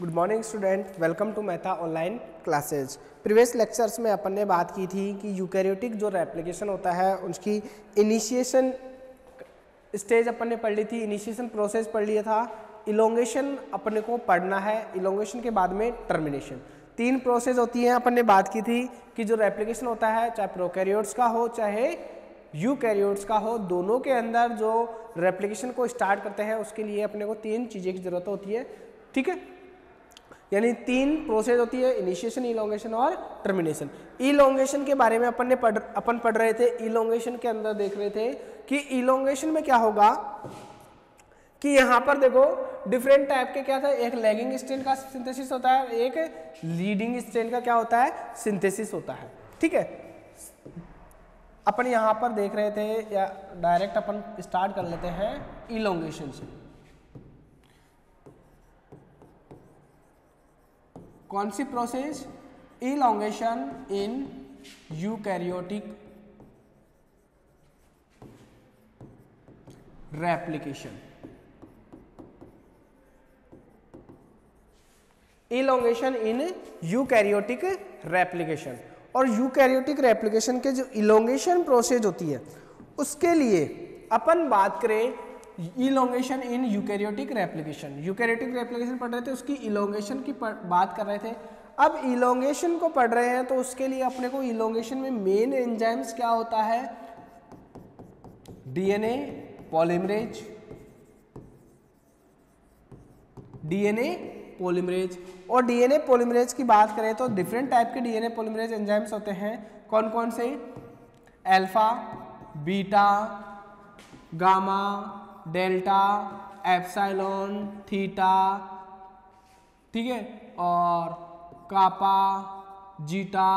Good morning student, welcome to Mehta online classes. Previous lectures में अपन ने बात की थी कि यूकैरियोटिक जो रेप्लिकेशन होता है उसकी इनिशिएशन स्टेज अपन ने पढ़ ली थी, इनिशिएशन प्रोसेस पढ़ लिया था, इलोंगेशन अपने को पढ़ना है, इलोंगेशन के बाद में टर्मिनेशन। तीन प्रोसेस होती हैं। अपन ने बात की थी कि जो रेप्लिकेशन होता है चाहे प्रोकैरियोट्स का हो चाहे यूकैरियोट्स का हो, दोनों के अंदर जो रेप्लिकेशन को स्टार्ट करते हैं उसके लिए अपने को तीन चीज़ें की ज़रूरत होती है। ठीक है, यानी तीन प्रोसेस होती है, इनिशिएशन, इलोंगेशन और टर्मिनेशन। इलोंगेशन के बारे में अपन पढ़ रहे थे। इलोंगेशन के अंदर देख रहे थे कि इलोंगेशन में क्या होगा कि यहाँ पर देखो डिफरेंट टाइप के क्या था, एक लैगिंग स्ट्रैंड का सिंथेसिस होता है, एक लीडिंग स्ट्रैंड का क्या होता है, सिंथेसिस होता है। ठीक है, अपन यहाँ पर देख रहे थे, या डायरेक्ट अपन स्टार्ट कर लेते हैं इलोंगेशन से। कौन सी process? Elongation in eukaryotic replication. Elongation in eukaryotic replication. और यूकैरियोटिक रेप्लिकेशन के जो इलोंगेशन प्रोसेस होती है उसके लिए अपन बात करें elongation in eukaryotic replication. Eukaryotic replication पढ़ रहे थे, उसकी इलोंगेशन की बात कर रहे थे। अब इलोंगेशन को पढ़ रहे हैं तो उसके लिए अपने को इलोंगेशन में मेन एंजाइम्स क्या होता है, डीएनए पॉलीमरेज, डीएनए पॉलीमरेज। और डीएनए पॉलीमरेज की बात करें तो डिफरेंट टाइप के डीएनए पॉलीमरेज एंजाइम्स होते हैं। कौन कौन से? Alpha, beta, gamma, delta, epsilon, theta, ठीक है, और कापा, जीटा,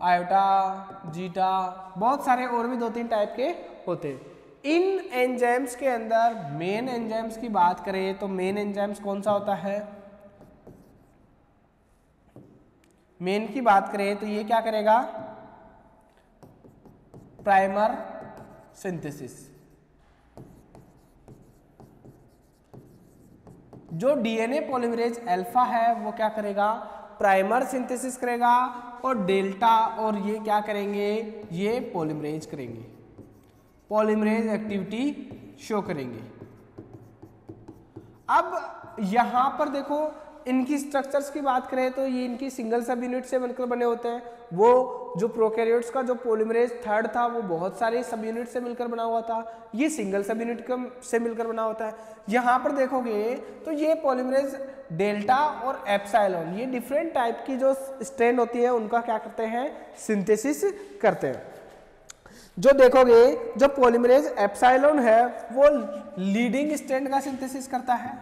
आयोटा, जीटा, बहुत सारे और भी दो तीन टाइप के होते हैं। इन एंजाइम्स के अंदर मेन एंजाइम्स की बात करें तो मेन एंजाइम्स कौन सा होता है? मेन की बात करें तो ये क्या करेगा, प्राइमर सिंथेसिस। जो डीएनए पॉलीमरेज अल्फा है वो क्या करेगा, प्राइमर सिंथेसिस करेगा, और डेल्टा और ये क्या करेंगे, ये पॉलीमरेज करेंगे, पॉलीमरेज एक्टिविटी शो करेंगे। अब यहां पर देखो इनकी स्ट्रक्चर्स की बात करें तो ये इनकी सिंगल सब यूनिट से बनकर बने होते हैं। वो जो प्रोकैरियोट्स का जो पॉलीमरेज थर्ड था वो बहुत सारे सब यूनिट से मिलकर बना हुआ था, ये सिंगल सब यूनिट से मिलकर बना होता है। यहाँ पर देखोगे तो ये पॉलीमरेज डेल्टा और एप्सिलॉन, ये डिफरेंट टाइप की जो स्ट्रैंड होती है उनका क्या करते हैं, सिंथेसिस करते हैं। जो देखोगे जो पॉलीमरेज एप्सिलॉन है वो लीडिंग स्ट्रैंड का सिंथेसिस करता है,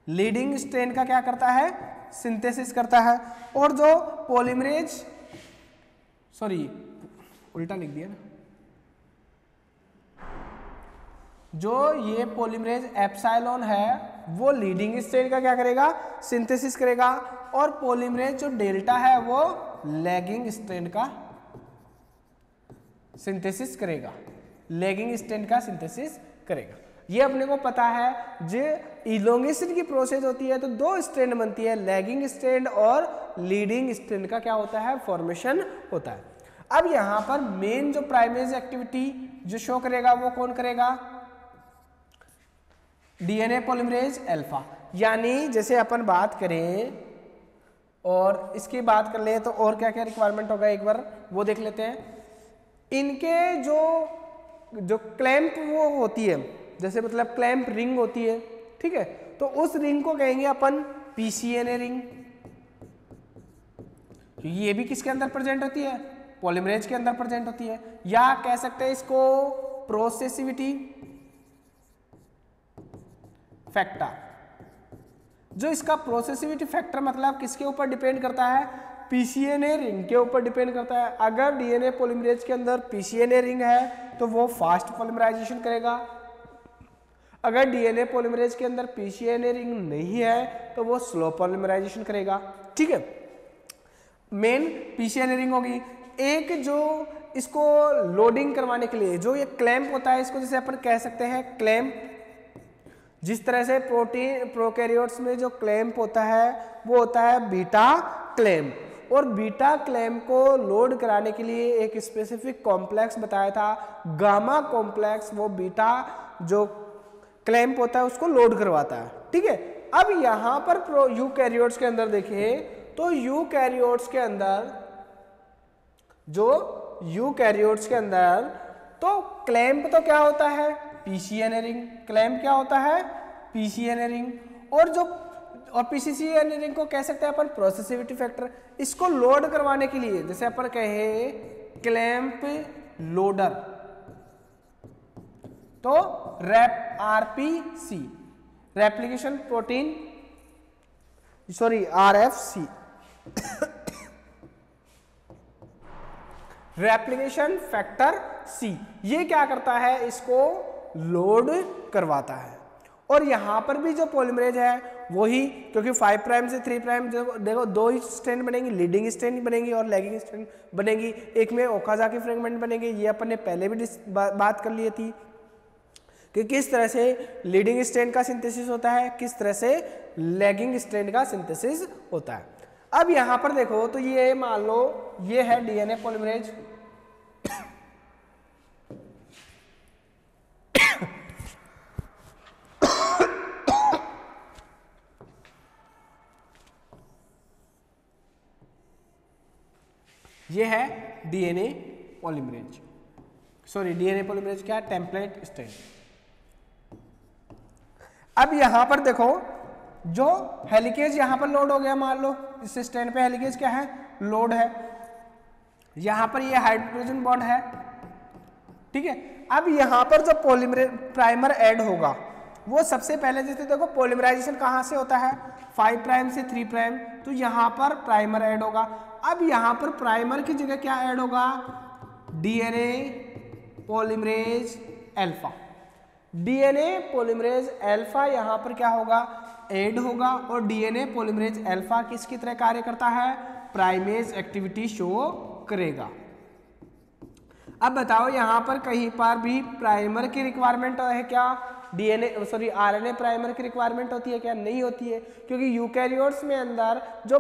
लीडिंग स्ट्रैंड का क्या करता है, सिंथेसिस करता है। और जो पॉलीमरेज, सॉरी उल्टा लिख दिया ना, जो ये पॉलीमरेज एप्सिलॉन है वो लीडिंग स्ट्रैंड का क्या करेगा, सिंथेसिस करेगा, और पॉलीमरेज जो डेल्टा है वो लैगिंग स्ट्रैंड का सिंथेसिस करेगा, लैगिंग स्ट्रैंड का सिंथेसिस करेगा। ये अपने को पता है। जो इलोंगेशन की प्रोसेस होती है तो दो स्ट्रैंड बनती है, लैगिंग स्ट्रैंड और लीडिंग स्ट्रैंड का क्या होता है, फॉर्मेशन होता है। अब यहां पर मेन जो प्राइमरेज एक्टिविटी जो शो करेगा वो कौन करेगा, डीएनए पॉलीमरेज अल्फा। यानी जैसे अपन बात करें और इसकी बात कर ले तो और क्या क्या रिक्वायरमेंट होगा एक बार वो देख लेते हैं। इनके जो क्लैंप वो होती है, जैसे मतलब क्लैंप रिंग होती है, ठीक है, तो उस रिंग को कहेंगे अपन पीसीएनए रिंग। ये भी किसके अंदर प्रेजेंट होती है, पॉलीमरेज के अंदर प्रेजेंट होती है। या कह सकते हैं इसको प्रोसेसिविटी फैक्टर। जो इसका प्रोसेसिविटी फैक्टर मतलब किसके ऊपर डिपेंड करता है, पीसीएनए रिंग के ऊपर डिपेंड करता है। अगर डीएनए पॉलीमरेज के अंदर पीसीएनए रिंग है तो वो फास्ट पॉलीमराइजेशन करेगा, अगर डीएनए पॉलीमरेज के अंदर पीसीएनए रिंग नहीं है तो वो स्लो पॉलीमराइजेशन करेगा। ठीक है, मेन पीसीएनए रिंग होगी। एक जो इसको लोडिंग करवाने के लिए जो ये क्लैंप होता है, इसको जैसे अपन कह सकते हैं क्लैंप जिस तरह से प्रोटीन प्रोकैरियोट्स में जो क्लैंप होता है वो होता है बीटा क्लैंप, और बीटा क्लैंप को लोड कराने के लिए एक स्पेसिफिक कॉम्प्लेक्स बताया था गामा कॉम्प्लेक्स, वो बीटा जो क्लैंप होता है उसको लोड करवाता है। ठीक है, अब यहां पर यूकैरियोट्स के अंदर देखिए तो यूकैरियोट्स के अंदर तो क्लैंप तो क्या होता है पीसीएन रिंग, क्लैंप क्या होता है पीसीएन रिंग, और पीसीएन रिंग को कह सकते हैं अपन प्रोसेसिविटी फैक्टर। इसको लोड करवाने के लिए जैसे अपन कहे क्लैंप लोडर, तो RPC replication protein RFC replication factor C, ये क्या करता है इसको लोड करवाता है। और यहां पर भी जो पॉलीमरेज है वही, क्योंकि 5 प्राइम से 3 प्राइम देखो दो ही स्ट्रैंड बनेंगी, लीडिंग स्ट्रैंड बनेगी और लैगिंग स्ट्रैंड बनेगी, एक में ओकाजाकी फ्रेगमेंट बनेंगे। ये अपन ने पहले भी बात कर ली थी कि किस तरह से लीडिंग स्ट्रैंड का सिंथेसिस होता है, किस तरह से लैगिंग स्ट्रैंड का सिंथेसिस होता है। अब यहां पर देखो तो ये मान लो ये है डीएनए पॉलीमरेज, ये है डीएनए पॉलीमरेज, डीएनए पॉलीमरेज क्या है टेम्पलेट स्ट्रैंड। अब यहां पर देखो जो हेलिकेज यहां पर लोड हो गया, मान लो इस स्ट्रैंड पे हेलिकेज क्या है लोड है, यहां पर ये हाइड्रोजन बॉन्ड है। ठीक है, अब यहां पर जो प्राइमर ऐड होगा वो सबसे पहले जैसे देखो पॉलीमराइजेशन कहां से होता है 5 प्राइम से 3 प्राइम, तो यहां पर प्राइमर ऐड होगा। अब यहां पर प्राइमर की जगह क्या ऐड होगा DNA polymerase alpha, DNA polymerase alpha यहां पर क्या होगा ऐड होगा, और डीएनए पॉलीमरेज अल्फा किसकी तरह कार्य करता है प्राइमेज एक्टिविटी शो करेगा। अब बताओ यहां पर कहीं पर भी प्राइमर की रिक्वायरमेंट है क्या, आरएनए प्राइमर की रिक्वायरमेंट होती है क्या, नहीं होती है, क्योंकि यूकैरियोट्स में अंदर जो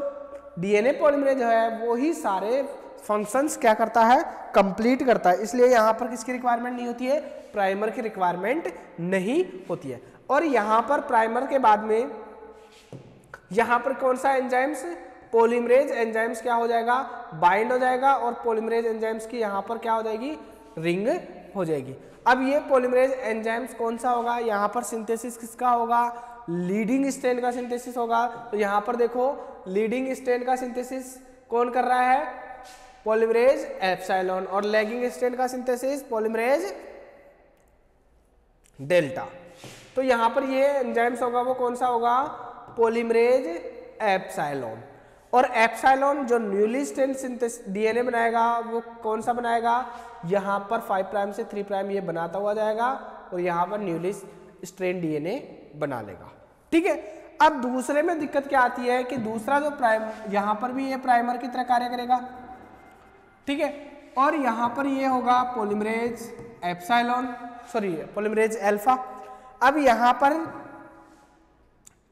डीएनए पॉलीमरेज है वो ही सारे फंक्शंस क्या करता है कंप्लीट करता है, इसलिए यहां पर किसकी रिक्वायरमेंट नहीं होती है प्राइमर की रिक्वायरमेंट नहीं होती है। और यहां पर प्राइमर के बाद में यहां पर कौन सा एंजाइम्स पॉलीमरेज एंजाइम्स क्या हो जाएगा बाइंड हो जाएगा, और पॉलीमरेज एंजाइम्स की यहां पर क्या हो जाएगी रिंग हो जाएगी। अब ये पॉलीमरेज एंजाइम्स कौन सा होगा, यहां पर सिंथेसिस किसका होगा लीडिंग स्ट्रैंड का सिंथेसिस होगा। तो यहां पर देखो लीडिंग स्ट्रैंड का सिंथेसिस कौन कर रहा है पॉलीमरेज एप्सिलॉन, और लैगिंग स्ट्रैंड का सिंथेसिस पॉलीमरेज डेल्टा। तो यहां पर ये एंजाइम्स होगा वो कौन सा होगा पॉलीमरेज एप्सिलॉन, और एप्सिलॉन जो न्यूली स्ट्रैंड सिंथेसिस डीएनए बनाएगा वो कौन सा बनाएगा यहां पर 5 प्राइम से 3 प्राइम ये बनाता हुआ जाएगा, और यहां पर न्यूली स्ट्रैंड डीएनए बना लेगा। ठीक है, अब दूसरे में दिक्कत क्या आती है कि दूसरा जो प्राइम यहां पर भी ये प्राइमर की तरह कार्य करेगा। ठीक है, और यहां पर ये होगा पॉलीमरेज एप्सिलॉन पॉलीमरेज अल्फा। अब यहां पर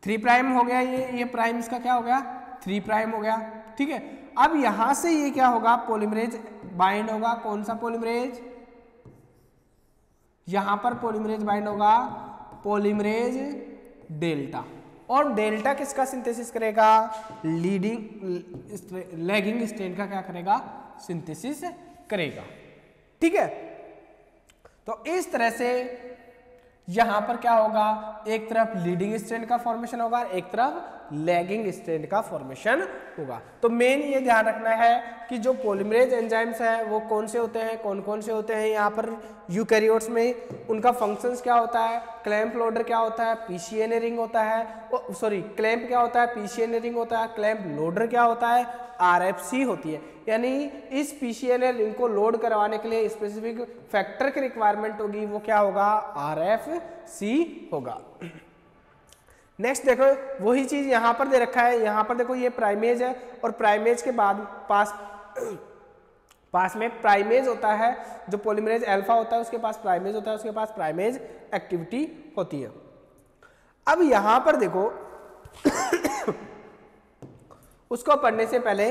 3 प्राइम हो गया, ये प्राइम इसका क्या हो गया 3 प्राइम हो गया। ठीक है, अब यहां से ये क्या होगा पॉलीमरेज बाइंड होगा, कौन सा पॉलीमरेज यहां पर पॉलीमरेज बाइंड होगा पॉलीमरेज डेल्टा, और डेल्टा किसका सिंथेसिस करेगा लैगिंग स्ट्रैंड का क्या करेगा सिंथेसिस करेगा। ठीक है, तो इस तरह से यहां पर क्या होगा एक तरफ लीडिंग स्ट्रैंड का फॉर्मेशन होगा, एक तरफ लैगिंग स्ट्रैंड का फॉर्मेशन होगा। तो मेन ये ध्यान रखना है कि जो पॉलीमरेज एंजाइम्स है वो कौन से होते हैं कौन कौन से होते हैं यहाँ पर यूकैरियोट्स में, उनका फंक्शंस क्या होता है, क्लैंप लोडर क्या होता है, पीसीएन रिंग होता है, क्लैंप क्या होता है पीसीएन रिंग होता है, क्लैंप लोडर क्या होता है आरएफसी होती है। यानी इस पीसीएन रिंग को लोड करवाने के लिए स्पेसिफिक फैक्टर की रिक्वायरमेंट होगी, वो क्या होगा आरएफसी होगा। नेक्स्ट देखो वही चीज यहां पर दे रखा है, यहां पर देखो ये प्राइमेज है, और प्राइमेज के बाद पास में प्राइमेज होता है, जो पॉलीमरेज अल्फा होता है उसके पास प्राइमेज होता है, उसके पास प्राइमेज एक्टिविटी होती है। अब यहां पर देखो उसको पढ़ने से पहले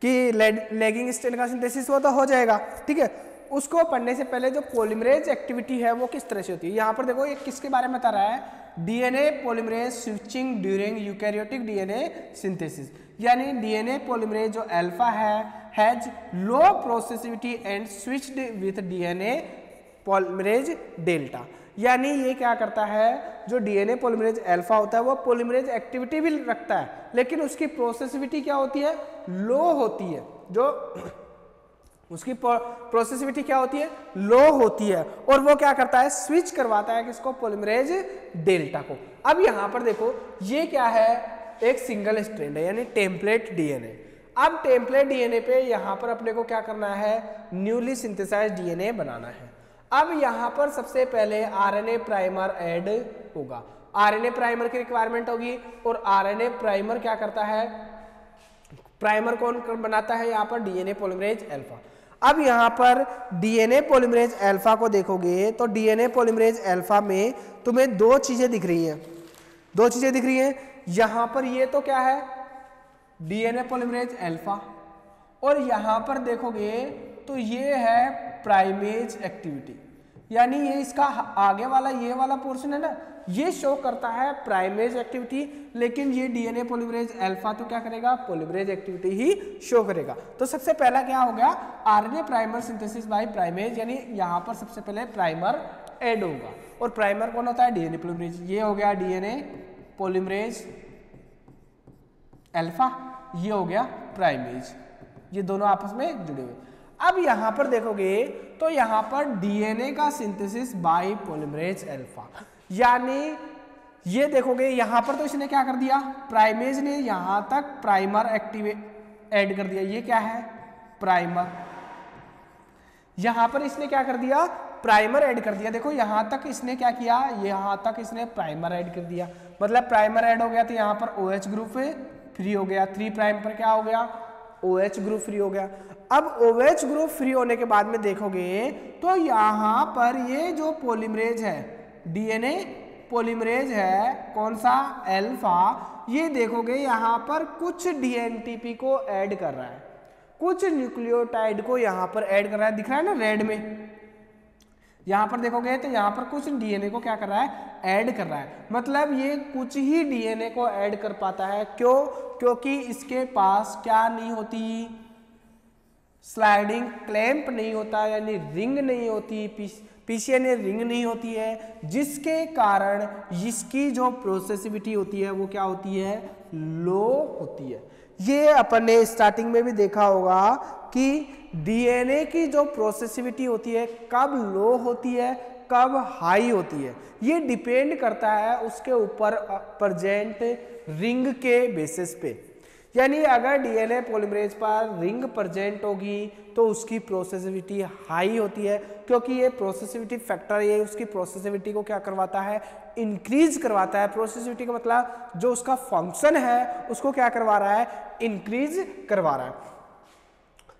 कि लैगिंग स्ट्रैंड का सिंथेसिस वो तो हो जाएगा, ठीक है। उसको पढ़ने से पहले जो पॉलीमरेज एक्टिविटी है वो किस तरह से होती है, यहां पर देखो ये किसके बारे में बता रहा है, DNA polymerase switching during eukaryotic DNA synthesis, यानी डीएनए पॉलीमरेज जो अल्फा है has low processivity and switched with DNA polymerase delta, यानी ये क्या करता है, जो डीएनए पॉलीमरेज अल्फा होता है वो पॉलीमरेज एक्टिविटी भी रखता है, लेकिन उसकी प्रोसेसिविटी क्या होती है, लो होती है। जो उसकी प्रोसेसिविटी क्या होती है, लो होती है, और वो क्या करता है, स्विच करवाता है किसको, पॉलीमरेज डेल्टा को। अब यहां पर देखो ये क्या है, एक सिंगल स्ट्रैंड है यानी टेम्पलेट डीएनए। अब टेम्पलेट डीएनए पे यहां पर अपने को क्या करना है, न्यूली सिंथेसाइज्ड डीएनए बनाना है। अब यहां पर सबसे पहले आरएनए प्राइमर ऐड होगा, आरएनए प्राइमर की रिक्वायरमेंट होगी, और आरएनए प्राइमर क्या करता है, प्राइमर कौन बनाता है, यहां पर डीएनए पॉलीमरेज अल्फा। अब यहां पर डीएनए पॉलीमरेज अल्फा को देखोगे तो डीएनए पॉलीमरेज अल्फा में तुम्हें दो चीजें दिख रही हैं, दो चीजें दिख रही हैं। यहां पर ये तो क्या है, डीएनए पॉलीमरेज अल्फा, और यहां पर देखोगे तो ये है प्राइमेज एक्टिविटी, यानी ये इसका आगे वाला ये वाला पोर्शन है ना, ये शो करता है प्राइमेज एक्टिविटी, लेकिन ये डीएनए पॉलीमरेज अल्फा तो क्या करेगा, पॉलीमरेज एक्टिविटी ही शो करेगा। तो सबसे पहला क्या हो गया, RNA primer synthesis by primase, यानी यहां पर सबसे पहले प्राइमर ऐड होगा, और प्राइमर कौन होता है, डीएनए पॉलीमरेज। ये हो गया डीएनए पॉलीमरेज अल्फा, ये हो गया प्राइमेज, ये दोनों आपस में जुड़े हुए। अब यहां पर देखोगे तो यहां पर डीएनए का सिंथेसिस बाय पॉलीमरेज अल्फा, यानी ये देखोगे यहां पर तो इसने क्या कर दिया, प्राइमेज ने यहां तक प्राइमर एक्टिवेट ऐड कर दिया, ये क्या है प्राइमर, यहां पर इसने क्या कर दिया, प्राइमर ऐड कर दिया। देखो यहां तक इसने क्या किया, यहां तक इसने प्राइमर ऐड कर दिया, मतलब प्राइमर ऐड हो गया तो यहां पर OH ग्रुप फ्री हो गया, 3 प्राइम पर क्या हो गया, OH ग्रुप फ्री हो गया। अब OH ग्रुप फ्री होने के बाद में देखोगे तो यहां पर ये जो पॉलीमरेज है, डीएनए पॉलीमरेज है कौन सा, अल्फा, ये देखोगे यहां पर कुछ डीएनटीपी को ऐड कर रहा है, कुछ न्यूक्लियोटाइड को यहां पर ऐड कर रहा है, दिख रहा है ना रेड में, यहां पर देखोगे तो यहां पर कुछ डीएनए को क्या कर रहा है, ऐड कर रहा है, मतलब ये कुछ ही डीएनए को ऐड कर पाता है। क्यों, क्योंकि इसके पास क्या नहीं होती, स्लाइडिंग क्लैंप नहीं होता, यानी रिंग नहीं होती, पीसीएनए रिंग नहीं होती है, जिसके कारण इसकी जो प्रोसेसिविटी होती है वो क्या होती है, लो होती है। ये अपन ने स्टार्टिंग में भी देखा होगा कि डीएनए की जो प्रोसेसिविटी होती है कब लो होती है, कब हाई होती है, ये डिपेंड करता है उसके ऊपर प्रेजेंट रिंग के बेसिस पे। यानी अगर डीएनए पॉलीमरेज पर रिंग प्रेजेंट होगी तो उसकी प्रोसेसिविटी हाई होती है, क्योंकि ये प्रोसेसिविटी फैक्टर ये उसकी प्रोसेसिविटी को क्या करवाता है, इंक्रीज करवाता है। प्रोसेसिविटी का मतलब जो उसका फंक्शन है उसको क्या करवा रहा है, इंक्रीज करवा रहा है।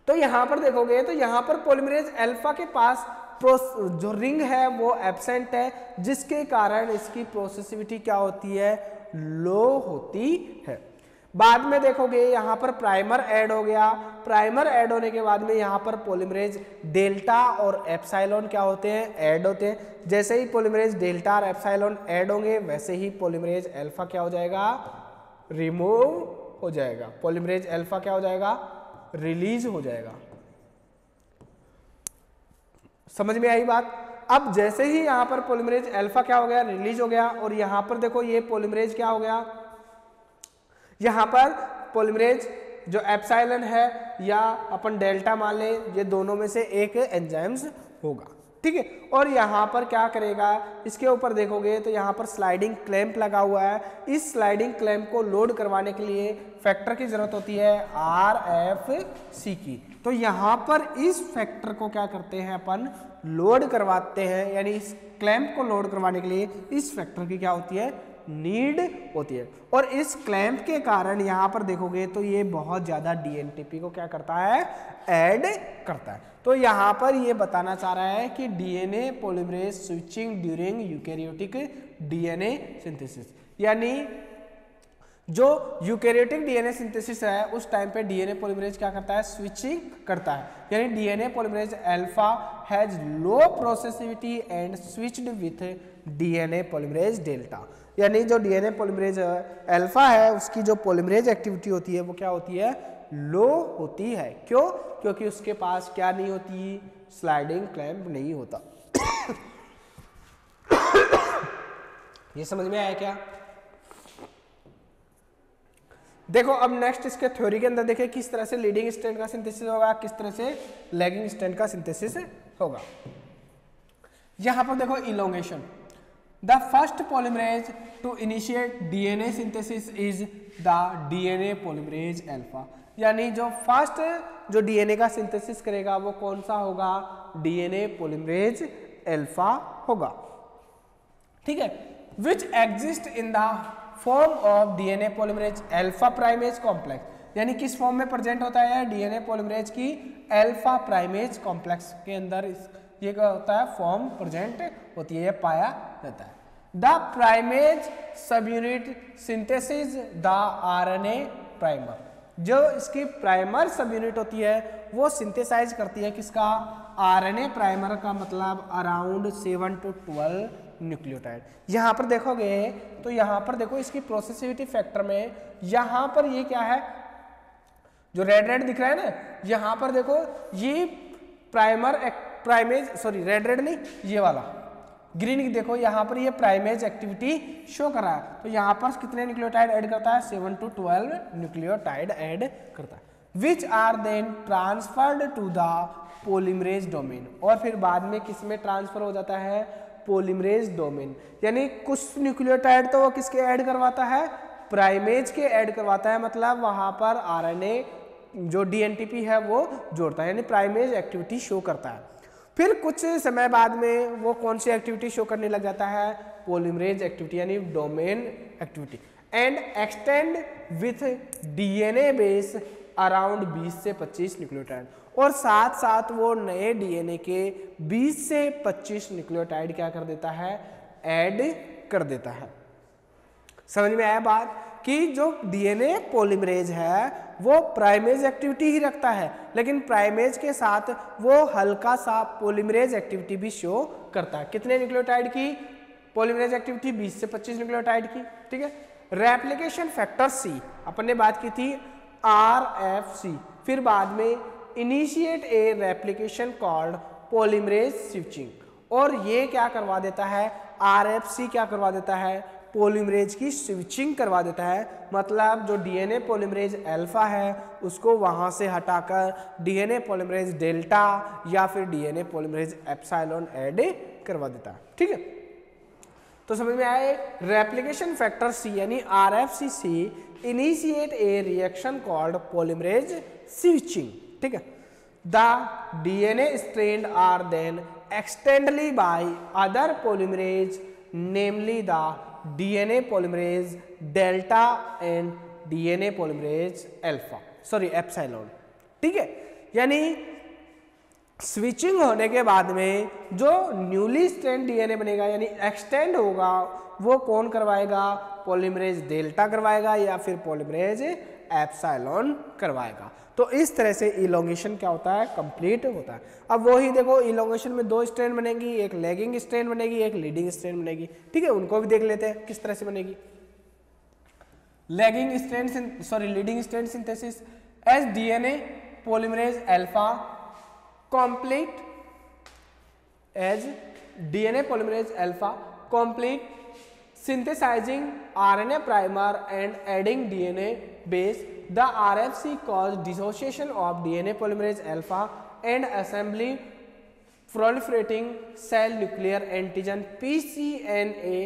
तो यहां पर देखोगे तो यहां पर पॉलीमरेज अल्फा के पास जो रिंग है वो एब्सेंट है, जिसके कारण इसकी प्रोसेसिविटी क्या होती है, लो होती है। बाद में देखोगे यहां पर प्राइमर ऐड हो गया, प्राइमर ऐड होने के बाद में यहां पर पॉलीमरेज डेल्टा और एप्सिलॉन क्या होते हैं, ऐड होते हैं। जैसे ही पॉलीमरेज डेल्टा और एप्सिलॉन ऐड होंगे वैसे ही पॉलीमरेज अल्फा क्या हो जाएगा, रिमूव हो जाएगा, पॉलीमरेज अल्फा क्या हो जाएगा, रिलीज हो जाएगा। समझ में आई बात। अब जैसे ही यहां पर पॉलीमरेज अल्फा क्या हो गया, रिलीज हो गया, और यहां पर देखो ये पॉलीमरेज क्या हो गया, यहां पर पॉलीमरेज जो एप्सिलॉन है या अपन डेल्टा मान ले, ये दोनों में से एक एंजाइम्स होगा, ठीक है। और यहां पर क्या करेगा, इसके ऊपर देखोगे तो यहां पर स्लाइडिंग क्लैंप लगा हुआ है। इस स्लाइडिंग क्लैंप को लोड करवाने के लिए फैक्टर की जरूरत होती है RFC की। तो यहां पर इस फैक्टर को क्या करते हैं अपन, लोड करवाते हैं, यानी इस क्लैंप को लोड करवाने के लिए इस फैक्टर की क्या होती है, नीड होती है। और इस क्लैंप के कारण यहाँ पर देखोगे तो ये बहुत ज़्यादा डीएनटीपी को क्या करता है, ऐड करता है। तो यहाँ पर ये बताना चाह रहा है कि DNA polymerase switching during eukaryotic DNA synthesis, यानी जो यूकैरियोटिक डीएनए सिंथेसिस है उस टाइम पे डीएनए पॉलीमरेज क्या करता है, स्विचिंग करता है। यानी DNA polymerase alpha has low processivity and switched with DNA polymerase delta, यानी जो डीएनए पॉलीमरेज अल्फा है उसकी जो पॉलीमरेज एक्टिविटी होती है वो क्या होती है, लो होती है। क्यों? क्योंकि उसके पास क्या नहीं होती, स्लाइडिंग क्लैंप नहीं होता। ये समझ में आया क्या? देखो अब नेक्स्ट इसके थ्योरी के अंदर देखें किस तरह से लीडिंग स्ट्रैंड का सिंथेसिस होगा, किस तरह से लैगिंग स्ट्रैंड का सिंथेसिस होगा। यहां पर देखो elongation, the first polymerase to initiate DNA synthesis is the DNA polymerase alpha, यानी जो फर्स्ट जो डीएनए का सिंथेसिस करेगा वो कौन सा होगा, डीएनए पॉलीमरेज अल्फा होगा। ठीक है, which exist in the form of DNA polymerase alpha primase complex, यानी किस फॉर्म में प्रेजेंट होता है डीएनए पॉलीमरेज की अल्फा प्राइमेज कॉम्प्लेक्स के अंदर ये क्या होता है, फॉर्म प्रेजेंट होती है, पाया जाता है। द प्राइमेज सब unit synthesis the RNA primer, जो इसकी प्राइमर सब यूनिट होती है वो सिंथेसाइज करती है किसका, आरएनए प्राइमर का, मतलब अराउंड 7 to 12 न्यूक्लियोटाइड। यहाँ पर देखोगे तो यहाँ पर देखो इसकी प्रोसेसिविटी फैक्टर में यहाँ पर ये क्या है, जो रेड रेड दिख रहा है ना, यहाँ पर देखो ये प्राइमेज सॉरी रेड रेड नहीं, ये वाला ग्रीन देखो यहाँ पर ये प्राइमेज एक्टिविटी शो कर रहा है। तो यहाँ पर कितने न्यूक्लियोटाइड ऐड करता है, 7 to 12 न्यूक्लियोटाइड ऐड करता है, which are then transferred to the polymerase domain, और फिर बाद में किस में ट्रांसफर हो जाता है, पॉलीमरेज डोमेन। यानी कुछ न्यूक्लियोटाइड तो वो किसके ऐड करवाता है, प्राइमेज के ऐड करवाता है, मतलब वहां पर आरएनए जो डीएनटीपी है वो जोड़ता है, यानी प्राइमेज एक्टिविटी शो करता है। फिर कुछ समय बाद में वो कौन सी एक्टिविटी शो करने लग जाता है, पॉलीमरेज एक्टिविटी यानी domain activity, and extend with DNA base around 20 से 25 न्यूक्लियोटाइड, और साथ साथ वो नए डीएनए के 20 से 25 न्यूक्लियोटाइड क्या कर देता है, ऐड कर देता है। समझ में आया बात कि जो डीएनए पॉलीमरेज है वो प्राइमेज एक्टिविटी ही रखता है, लेकिन प्राइमेज के साथ वो हल्का सा पॉलीमरेज एक्टिविटी भी शो करता है। कितने न्यूक्लियोटाइड की पॉलीमरेज एक्टिविटी, 20 से 25 न्यूक्लियोटाइड की। ठीक है, रेप्लिकेशन फैक्टर सी अपन ने बात की थी, RFC, फिर बाद में इनिशिएट ए रेप्लिकेशन कॉल्ड पॉलीमरेज स्विचिंग, और ये क्या करवा देता है, RFC क्या करवा देता है, पॉलीमरेज की स्विचिंग करवा देता है। मतलब जो डीएनए पॉलीमरेज अल्फा है उसको वहां से हटाकर डीएनए पॉलीमरेज डेल्टा या फिर डीएनए पॉलीमरेज एप्सिलॉन ऐड करवा देता है। ठीक है, तो समझ में आए, रेप्लिकेशन फैक्टर सी यानी RFC initiate a reaction called polymerase switching. ठीक है, the DNA strand are then extended by other polymerase, namely the DNA polymerase delta and DNA polymerase alpha sorry epsilon. ठीक है, यानी स्विचिंग होने के बाद में जो न्यूली स्ट्रैंड डीएनए बनेगा यानी एक्सटेंड होगा वो कौन करवाएगा, पॉलीमरेज डेल्टा करवाएगा या फिर पॉलीमरेज एप्सिलॉन करवाएगा। तो इस तरह से इलोंगेशन क्या होता है, कंप्लीट होता है। अब वही देखो इलोंगेशन में 2 स्ट्रैंड बनेगी, एक लैगिंग स्ट्रैंड बनेगी, एक लीडिंग स्ट्रैंड बनेगी। ठीक है, उनको भी देख लेते हैं किस तरह से बनेगी। Lagging strand sorry leading strand synthesis, as DNA polymerase alpha complete as DNA polymerase alpha complete synthesizing RNA primer and adding DNA base, the RFC caused dissociation of DNA polymerase alpha and assembly proliferating cell nuclear antigen pCNA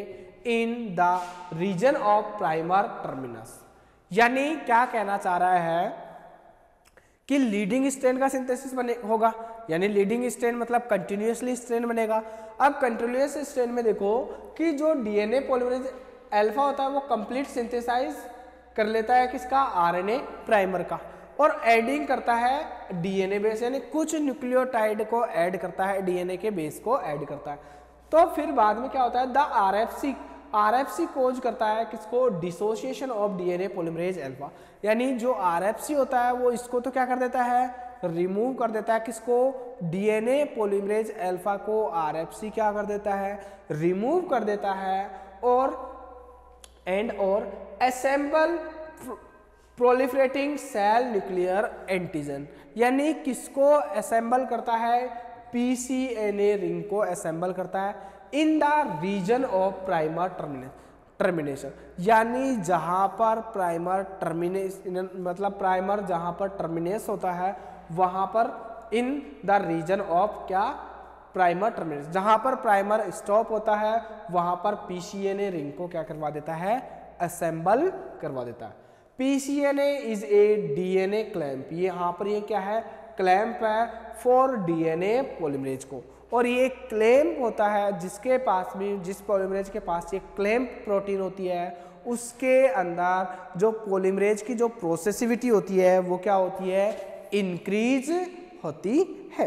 in the region of primer terminus। यानी क्या कहना चाह रहा है कि leading strand का synthesis बने होगा, यानी लीडिंग स्ट्रैंड मतलब कंटिन्यूअसली स्ट्रैंड बनेगा। अब कंटिन्यूअस स्ट्रैंड में देखो कि जो डीएनए पॉलीमरेज अल्फा होता है वो कंप्लीट सिंथेसाइज कर लेता है किसका, आरएनए प्राइमर का, और एडिंग करता है डीएनए बेस, यानी कुछ न्यूक्लियोटाइड को ऐड करता है, डीएनए के बेस को ऐड करता है। तो फिर बाद में क्या होता है, द आरएफसी कोज करता है किसको, dissociation of DNA polymerase alpha, यानी जो आरएफसी होता है वो इसको तो क्या कर देता है, रिमूव कर देता है, किसको, डीएनए पॉलीमरेज अल्फा को आरएफसी क्या कर देता है, रिमूव कर देता है, और assemble proliferating cell nuclear antigen, यानी किसको असेंबल करता है, पीसीएनए रिंग को असेंबल करता है in the region of primer termination, यानी जहां पर प्राइमर टर्मिनेशन मतलब प्राइमर जहां पर टर्मिनेस होता है वहां पर इन द रीजन ऑफ क्या, प्राइमर टर्मिनेशन, जहां पर प्राइमर स्टॉप होता है वहां पर पीसीएनए रिंग को क्या करवा देता है, असेंबल करवा देता है। पीसीएनए इज ए डीएनए क्लैंप, ये यहाँ पर ये क्या है, क्लैंप है फॉर डीएनए पॉलीमरेज को, और ये क्लैंप होता है जिसके पास भी, जिस पॉलीमरेज के पास ये क्लैंप प्रोटीन होती है उसके अंदर जो पॉलीमरेज की जो प्रोसेसिविटी होती है वो क्या होती है, इंक्रीज होती है।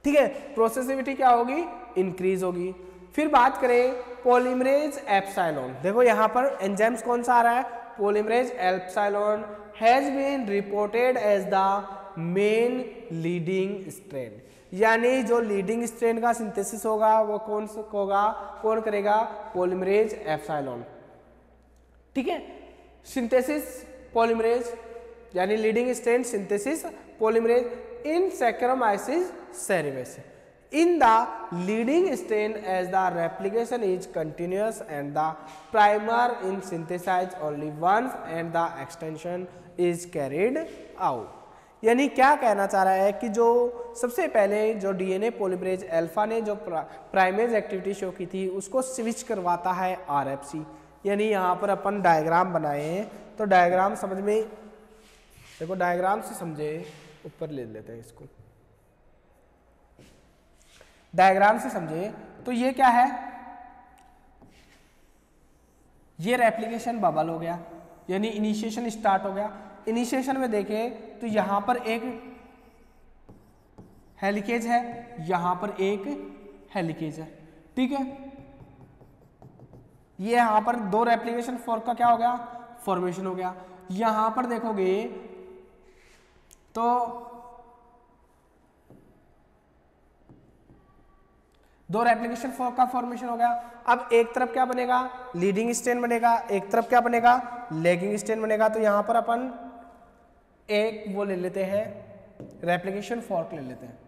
ठीक है, प्रोसेसिविटी क्या होगी, इंक्रीज होगी। फिर बात करें पॉलीमरेज एप्सिलॉन, देखो यहाँ पर एंजाइम्स कौन सा आ रहा है, polymerase epsilon has been reported as the main leading strand, यानी जो लीडिंग स्ट्रेन का सिंथेसिस होगा वो कौन होगा, कौन करेगा, पॉलीमरेज एप्सिलॉन। ठीक है, सिंथेसिस पॉलीमरेज यानी leading strand synthesis polymerase in Saccharomyces cerevisiae, in the leading strain as the replication is continuous and the primer is synthesized only once and the extension is carried out, यानी क्या कहना चाह रहा है कि जो सबसे पहले जो डीएनए पॉलीमरेज अल्फा ने जो प्राइमेज एक्टिविटी शो की थी उसको स्विच करवाता है आरएफसी, यानी यहाँ पर अपन डायग्राम बनाए हैं तो डायग्राम समझ में, देखो डायग्राम से समझे, ऊपर ले लेते हैं इसको, डायग्राम से समझे तो ये क्या है, ये रेप्लिकेशन बबल हो गया, यानी इनिशिएशन स्टार्ट हो गया। इनिशिएशन में देखें तो यहां पर एक हेलिकेज है, यहां पर एक हेलिकेज है, ठीक है, ये यहां पर दो रेप्लिकेशन फॉर्क का क्या हो गया, फॉर्मेशन हो गया। यहां पर देखोगे तो दो रेप्लिकेशन फॉर्क का फॉर्मेशन हो गया। अब एक तरफ क्या बनेगा, लीडिंग स्ट्रेन बनेगा, एक तरफ क्या बनेगा, लैगिंग स्ट्रेन बनेगा। तो यहां पर अपन एक वो ले लेते हैं, रेप्लिकेशन फॉर्क ले लेते हैं,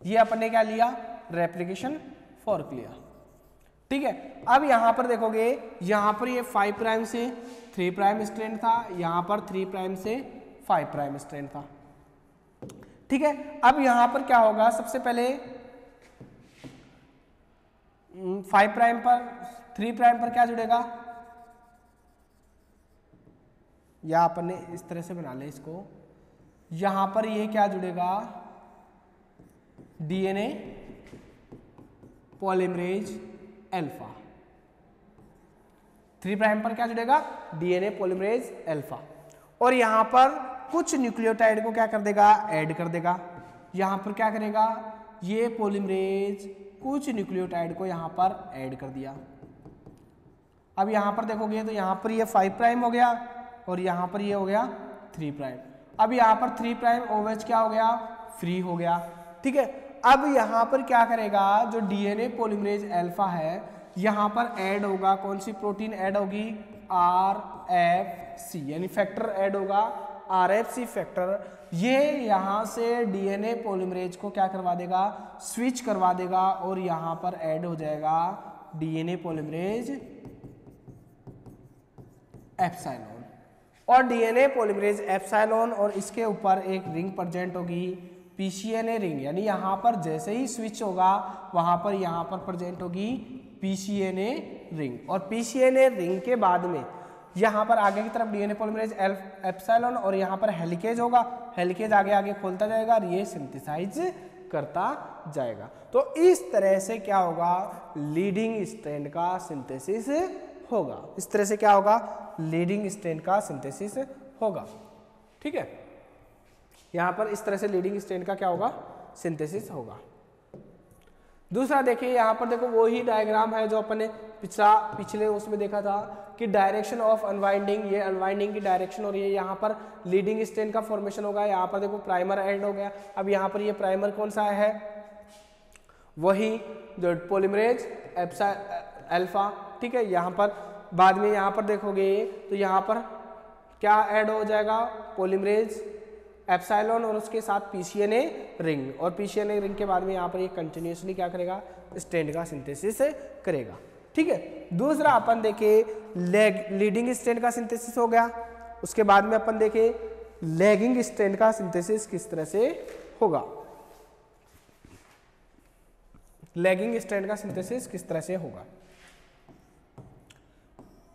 ये अपन ने क्या लिया, रेप्लिकेशन फॉर्क लिया, ठीक है। अब यहां पर देखोगे, यहां पर ये 5 प्राइम से 3 प्राइम स्ट्रेन था, यहां पर 3 प्राइम से 5 प्राइम स्ट्रेन था, ठीक है। अब यहां पर क्या होगा, सबसे पहले 5 प्राइम पर 3 प्राइम पर क्या जुड़ेगा, या अपन ने इस तरह से बना ले इसको, यहां पर ये क्या जुड़ेगा, डीएनए पॉलीमरेज अल्फा। 3 प्राइम पर क्या जुड़ेगा, डीएनए पॉलीमरेज अल्फा, और यहां पर कुछ न्यूक्लियोटाइड को क्या कर देगा, ऐड कर देगा। यहां पर क्या करेगा, ये पॉलीमरेज कुछ न्यूक्लियोटाइड को यहां पर ऐड कर दिया। अब यहां पर देखोगे तो यहां पर ये 5 प्राइम हो गया और यहां पर ये हो गया 3 प्राइम। अब यहां पर 3 प्राइम OH क्या हो गया, फ्री हो गया, ठीक है। अब यहां पर क्या करेगा, जो डीएनए पॉलीमरेज अल्फा है यहां पर ऐड होगा, कौन सी प्रोटीन ऐड होगी, RFC, यानी फैक्टर ऐड होगा, RFC फैक्टर। ये यहां से डीएनए पॉलीमरेज को क्या करवा देगा, स्विच करवा देगा, और यहां पर ऐड हो जाएगा डीएनए पॉलीमरेज एप्सिलॉन, और डीएनए पॉलीमरेज एप्सिलॉन, और इसके ऊपर एक रिंग प्रेजेंट होगी, पीसीएनए रिंग, यानी यहां पर जैसे ही स्विच होगा वहां पर यहां पर प्रेजेंट होगी पीसीएनए रिंग, और पीसीएनए रिंग के बाद में यहां पर आगे की तरफ डीएनए पॉलीमरेज एप्सिलॉन, और यहां पर हेलिकेज होगा, हेलिकेज आगे आगे खोलता जाएगा और ये सिंथेसाइज करता जाएगा। तो इस तरह से क्या होगा, लीडिंग स्ट्रैंड का सिंथेसिस होगा। इस तरह से क्या होगा, लीडिंग स्ट्रैंड का सिंथेसिस होगा। ठीक है, यहां पर इस तरह से लीडिंग स्ट्रैंड का क्या होगा, सिंथेसिस होगा। दूसरा देखिए, यहां पर देखो वही डायग्राम है जो अपन ने पिछले उसमें देखा था कि डायरेक्शन ऑफ अनवाइंडिंग, ये अनवाइंडिंग की डायरेक्शन हो रही है, यहाँ पर लीडिंग स्ट्रैंड का फॉर्मेशन होगा। यहाँ पर देखो प्राइमर एंड हो गया। अब यहाँ पर ये प्राइमर कौन सा है, वही जो पॉलीमरेज अल्फा। ठीक है, यहाँ पर बाद में यहाँ पर देखोगे तो यहाँ पर क्या ऐड हो जाएगा, पॉलीमरेज एप्सिलॉन और उसके साथ पीसीएनए रिंग, और पीसीएनए रिंग के बाद में यहाँ पर ये कंटिन्यूसली क्या करेगा, स्ट्रैंड का सिंथेसिस करेगा। ठीक है, दूसरा अपन देखे लीडिंग स्ट्रैंड का सिंथेसिस हो गया। उसके बाद में अपन देखे लैगिंग स्ट्रैंड का सिंथेसिस किस तरह से होगा। लैगिंग स्ट्रैंड का सिंथेसिस किस तरह से होगा।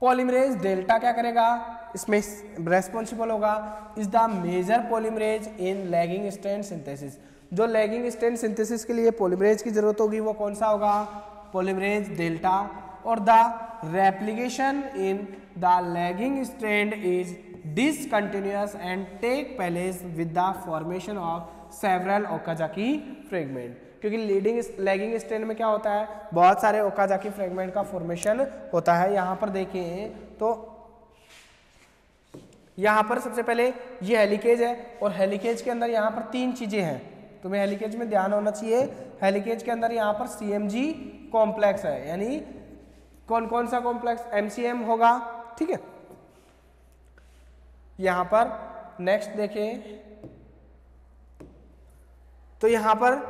पॉलीमरेज डेल्टा क्या करेगा, इसमें रेस्पॉन्सिबल होगा, is the major polymerase in lagging strand synthesis. जो लैगिंग स्ट्रैंड सिंथेसिस के लिए पॉलीमरेज की जरूरत होगी वो कौन सा होगा, पॉलीमरेज डेल्टा। और the replication in the lagging strand is discontinuous and take place with the formation of several Okazaki fragment. क्योंकि लैगिंग स्ट्रैंड में क्या होता है, बहुत सारे ओकाजाकी फ्रेगमेंट का फॉर्मेशन होता है। यहाँ पर देखें तो यहाँ पर सबसे पहले ये हेलिकेज है, और हेलिकेज के अंदर यहाँ पर 3 चीजें हैं, तुम्हें हेलिकेज में ध्यान होना चाहिए। हेलिकेज के अंदर यहाँ पर CMG कॉम्प्लेक्स है, यानी कौन कौन सा कॉम्प्लेक्स, MCM होगा। ठीक है, यहाँ पर नेक्स्ट देखें तो यहाँ पर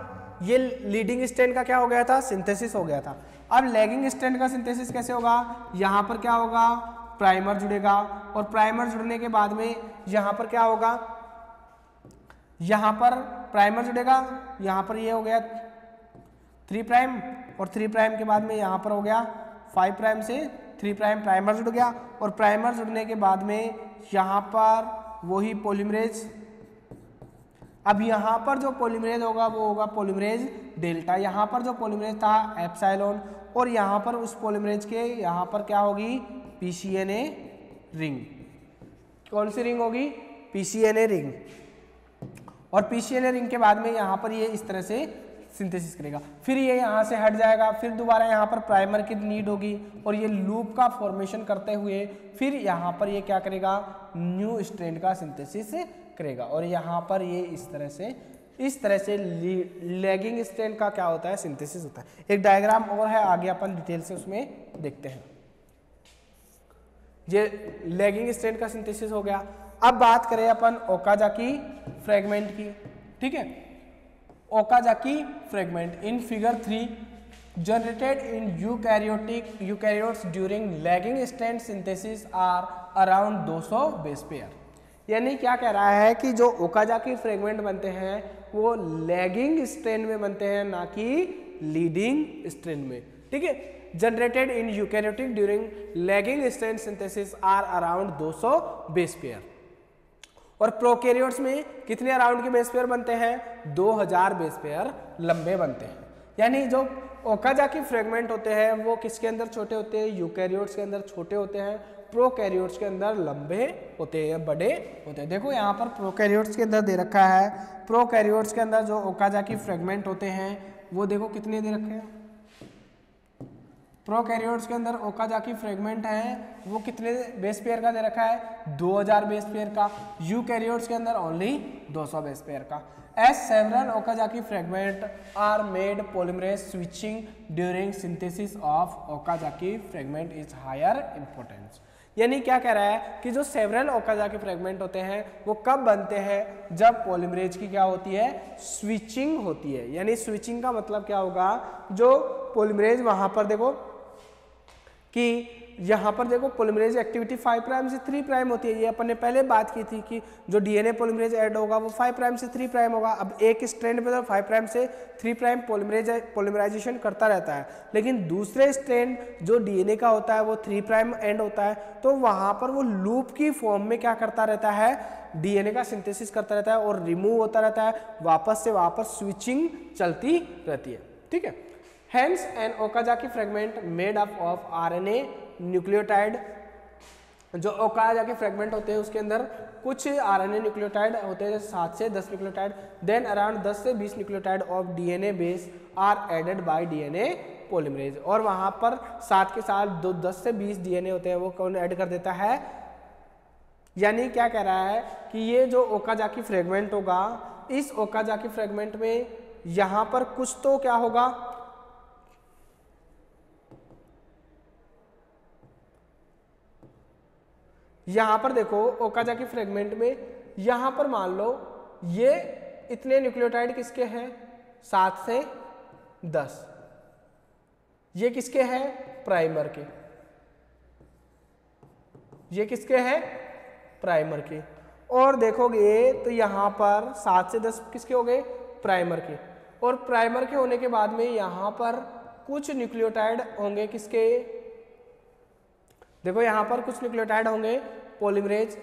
ये लीडिंग स्ट्रैंड का क्या हो गया था, सिंथेसिस हो गया था। अब लैगिंग स्ट्रैंड का सिंथेसिस कैसे होगा, यहाँ पर क्या होगा, प्राइमर जुड़ेगा, और प्राइमर जुड़ने के बाद में यहाँ पर क्या होगा, यहाँ पर प्राइमर जुड़ेगा, यहाँ पर ये हो गया 3 प्राइम, और 3 प्राइम के बाद में यहाँ पर हो गया 5 प्राइम से 3 प्राइम, प्राइमर जुड़ गया। और प्राइमर जुड़ने के बाद में यहाँ पर वही पॉलीमरेज, अब यहाँ पर जो पॉलीमरेज होगा वो होगा पॉलीमरेज डेल्टा। यहाँ पर जो पॉलीमरेज था एप्सिलॉन, और यहाँ पर उस पॉलीमरेज के यहाँ पर क्या होगी, पीसीएनए रिंग। कौन सी रिंग होगी, पीसीएनए रिंग। और पीसीएनए रिंग के बाद में यहाँ पर ये इस तरह से सिंथेसिस करेगा, फिर ये यहाँ से हट जाएगा, फिर दोबारा यहाँ पर प्राइमर की नीड होगी, और ये लूप का फॉर्मेशन करते हुए फिर यहाँ पर ये क्या करेगा, न्यू स्ट्रैंड का सिंथेसिस करेगा। और यहाँ पर ये इस तरह से लैगिंग स्ट्रैंड का क्या होता है, सिंथेसिस होता है। एक डायग्राम और है, आगे अपन डिटेल से उसमें देखते हैं। ये लैगिंग स्ट्रैंड का सिंथेसिस हो गया। अब बात करें अपन ओकाजाकी फ्रेगमेंट की। ठीक है, Okazaki fragment in figure 3 generated in eukaryotes during lagging strand synthesis are around 200 base pair. यानी क्या कह रहा है कि जो ओकाजाकी फ्रेगमेंट बनते हैं वो लैगिंग स्ट्रैंड में बनते हैं, ना कि लीडिंग स्ट्रैंड में। ठीक है, generated in eukaryotic during lagging strand synthesis are around 200 base pair. और प्रोकैरियोट्स में कितने अराउंड के बेस पेयर बनते हैं, 2000 बेस पेयर लंबे बनते हैं। यानी जो ओकाजाकी फ्रेगमेंट होते हैं वो किसके अंदर छोटे होते हैं, यूकैरियोट्स के अंदर छोटे होते हैं, प्रोकैरियोट्स के अंदर लंबे होते हैं, बड़े होते हैं। देखो यहाँ पर प्रोकैरियोट्स के अंदर दे रखा है, प्रोकैरियोट्स के अंदर जो ओकाजाकी फ्रेगमेंट होते हैं वो देखो कितने दे रखे हैं, प्रोकैरियोट्स के अंदर ओकाजाकी फ्रेगमेंट है वो कितने बेस पेयर का दे रखा है, 2000 बेस पेयर का। यूकैरियोट्स के अंदर ओनली 200 बेस पेयर का। As several Okazaki fragments are made, polymerase switching during synthesis of Okazaki fragment is higher importance। यानी क्या कह रहा है कि जो सेवरल ओकाजाकी फ्रेगमेंट होते हैं वो कब बनते हैं, जब पॉलीमरेज की क्या होती है, स्विचिंग होती है। यानी स्विचिंग का मतलब क्या होगा, जो पॉलीमरेज वहां पर देखो कि यहाँ पर देखो पॉलीमरेज एक्टिविटी 5 प्राइम से 3 प्राइम होती है। ये अपन ने पहले बात की थी कि जो डीएनए पॉलीमरेज ऐड होगा वो 5 प्राइम से 3 प्राइम होगा। अब एक स्ट्रैंड पे तो 5 प्राइम से 3 प्राइम पॉलीमराइजेशन करता रहता है, लेकिन दूसरे स्ट्रैंड जो डीएनए का होता है वो 3 प्राइम एंड होता है, तो वहाँ पर वो लूप की फॉर्म में क्या करता रहता है, डीएनए का सिंथेसिस करता रहता है और रिमूव होता रहता है, वापस से वापस स्विचिंग चलती रहती है। ठीक है। Hence an Okazaki fragment made up of RNA nucleotide, जो ओकाजाकी फ्रेगमेंट होते हैं उसके अंदर कुछ आरएनए न्यूक्लियोटाइड होते हैं, 7 से 10 न्यूक्लियोटाइड, देन अराउंड 10 से 20 nucleotide of DNA base are added by DNA polymerase. और वहाँ पर साथ के साथ 10 से 20 डीएनए होते हैं वो कौन ऐड कर देता है, यानी क्या कह रहा है कि ये जो ओकाजाकी फ्रेगमेंट होगा, इस ओकाजाकी फ्रेगमेंट में यहाँ पर कुछ तो क्या होगा, यहां पर देखो ओकाजाकी फ्रेगमेंट में यहां पर मान लो ये इतने न्यूक्लियोटाइड किसके हैं, 7 से 10, ये किसके हैं, प्राइमर के, ये किसके हैं, प्राइमर के। और देखोगे तो यहां पर 7 से 10 किसके हो गए, प्राइमर के। और प्राइमर के होने के बाद में यहां पर कुछ न्यूक्लियोटाइड होंगे किसके, देखो यहां पर कुछ न्यूक्लियोटाइड होंगे पॉलीमरेज,